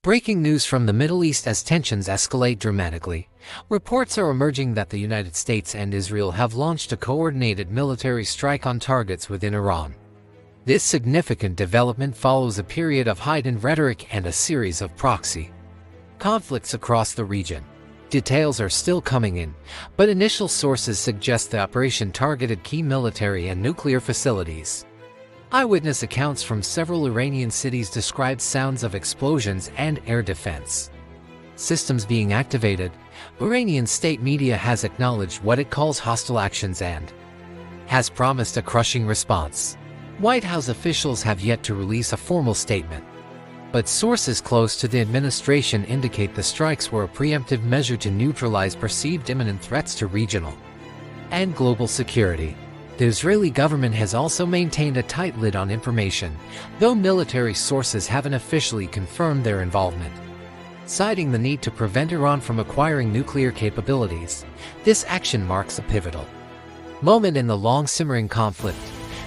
Breaking news from the Middle East as tensions escalate dramatically. Reports are emerging that the United States and Israel have launched a coordinated military strike on targets within Iran. This significant development follows a period of heightened rhetoric and a series of proxy conflicts across the region. Details are still coming in, but initial sources suggest the operation targeted key military and nuclear facilities. Eyewitness accounts from several Iranian cities described sounds of explosions and air defense systems being activated. Iranian state media has acknowledged what it calls hostile actions and has promised a crushing response. White House officials have yet to release a formal statement, but sources close to the administration indicate the strikes were a preemptive measure to neutralize perceived imminent threats to regional and global security. The Israeli government has also maintained a tight lid on information, though military sources haven't officially confirmed their involvement. Citing the need to prevent Iran from acquiring nuclear capabilities, this action marks a pivotal moment in the long-simmering conflict.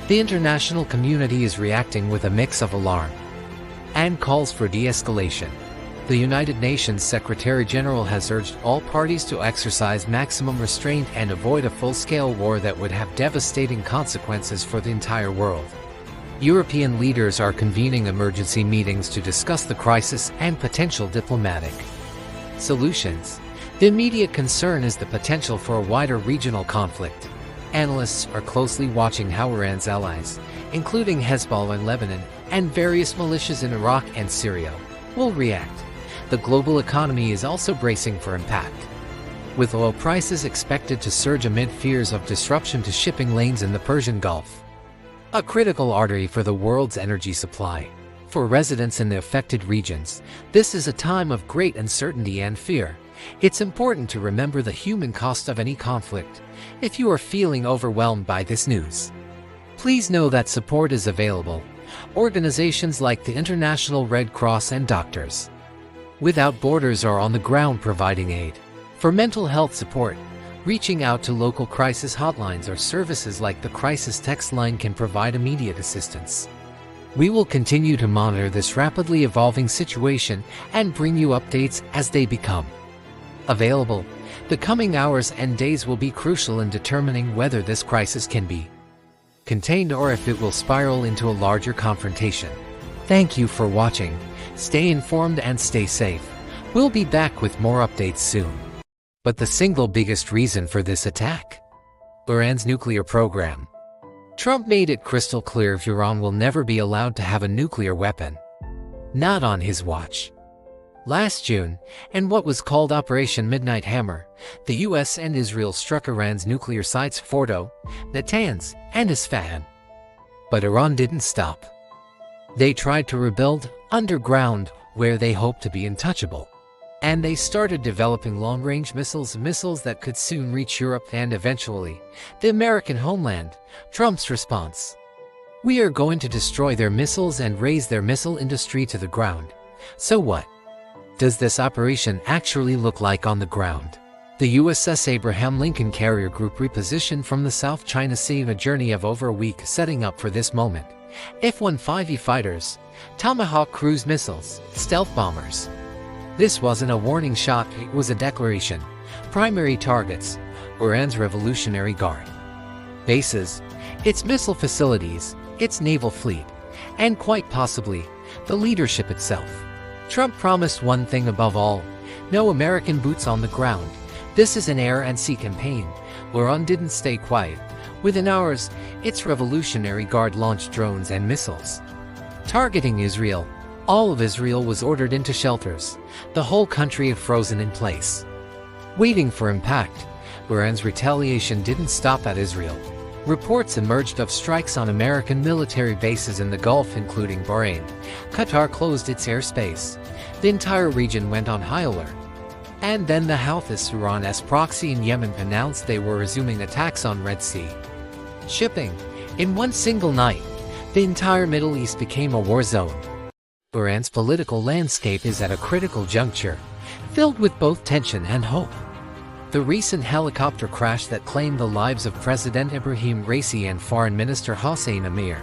The international community is reacting with a mix of alarm and calls for de-escalation. The United Nations Secretary-General has urged all parties to exercise maximum restraint and avoid a full-scale war that would have devastating consequences for the entire world. European leaders are convening emergency meetings to discuss the crisis and potential diplomatic solutions. The immediate concern is the potential for a wider regional conflict. Analysts are closely watching how Iran's allies, including Hezbollah in Lebanon and various militias in Iraq and Syria, will react. The global economy is also bracing for impact, with oil prices expected to surge amid fears of disruption to shipping lanes in the Persian Gulf, a critical artery for the world's energy supply. For residents in the affected regions, this is a time of great uncertainty and fear. It's important to remember the human cost of any conflict. If you are feeling overwhelmed by this news, please know that support is available. Organizations like the International Red Cross and Doctors Without Borders are on the ground providing aid. For mental health support, reaching out to local crisis hotlines or services like the Crisis Text Line can provide immediate assistance. We will continue to monitor this rapidly evolving situation and bring you updates as they become available. The coming hours and days will be crucial in determining whether this crisis can be contained or if it will spiral into a larger confrontation. Thank you for watching. Stay informed and stay safe. We'll be back with more updates soon. But the single biggest reason for this attack? Iran's nuclear program. Trump made it crystal clear Iran will never be allowed to have a nuclear weapon. Not on his watch. Last June, in what was called Operation Midnight Hammer, the US and Israel struck Iran's nuclear sites Fordo, Natanz, and Isfahan. But Iran didn't stop. They tried to rebuild underground where they hoped to be untouchable. And they started developing long-range missiles that could soon reach Europe and eventually the American homeland. Trump's response: "We are going to destroy their missiles and raise their missile industry to the ground." So what does this operation actually look like on the ground? The USS Abraham Lincoln Carrier Group repositioned from the South China Sea in a journey of over a week setting up for this moment. F-15E fighters, Tomahawk cruise missiles, stealth bombers. This wasn't a warning shot, it was a declaration. Primary targets: Iran's Revolutionary Guard bases, its missile facilities, its naval fleet, and quite possibly, the leadership itself. Trump promised one thing above all: no American boots on the ground. This is an air and sea campaign. Iran didn't stay quiet. Within hours, its Revolutionary Guard launched drones and missiles targeting Israel. All of Israel was ordered into shelters, the whole country frozen in place, waiting for impact. Iran's retaliation didn't stop at Israel. Reports emerged of strikes on American military bases in the Gulf, including Bahrain. Qatar closed its airspace. The entire region went on high alert. And then the Houthis, Iran's proxy in Yemen, announced they were resuming attacks on Red Sea shipping. In one single night, the entire Middle East became a war zone. Iran's political landscape is at a critical juncture, filled with both tension and hope. The recent helicopter crash that claimed the lives of President Ibrahim Raisi and Foreign Minister Hossein Amir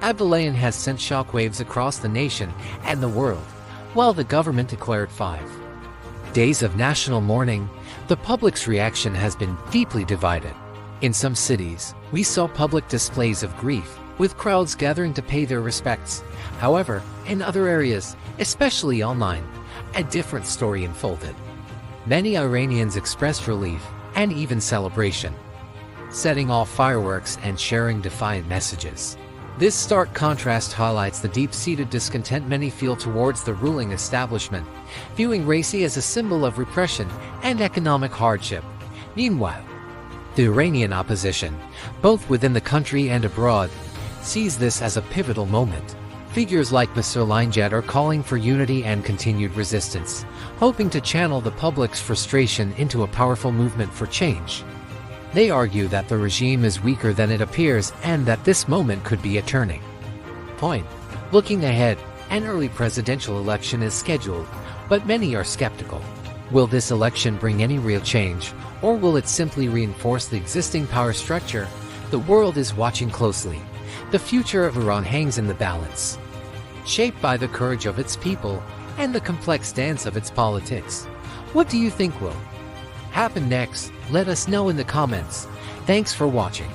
Abdullahian has sent shockwaves across the nation and the world. while the government declared 5 days of national mourning. The public's reaction has been deeply divided. In some cities, we saw public displays of grief, with crowds gathering to pay their respects. However, in other areas, especially online, a different story unfolded. Many Iranians expressed relief and even celebration, setting off fireworks and sharing defiant messages. This stark contrast highlights the deep-seated discontent many feel towards the ruling establishment, viewing Raisi as a symbol of repression and economic hardship. Meanwhile, the Iranian opposition, both within the country and abroad, sees this as a pivotal moment. Figures like Mr. Linejad are calling for unity and continued resistance, hoping to channel the public's frustration into a powerful movement for change. They argue that the regime is weaker than it appears and that this moment could be a turning point. Looking ahead, an early presidential election is scheduled, but many are skeptical. Will this election bring any real change, or will it simply reinforce the existing power structure? The world is watching closely. The future of Iran hangs in the balance, shaped by the courage of its people and the complex dance of its politics. What do you think will happen next? Let us know in the comments. Thanks for watching.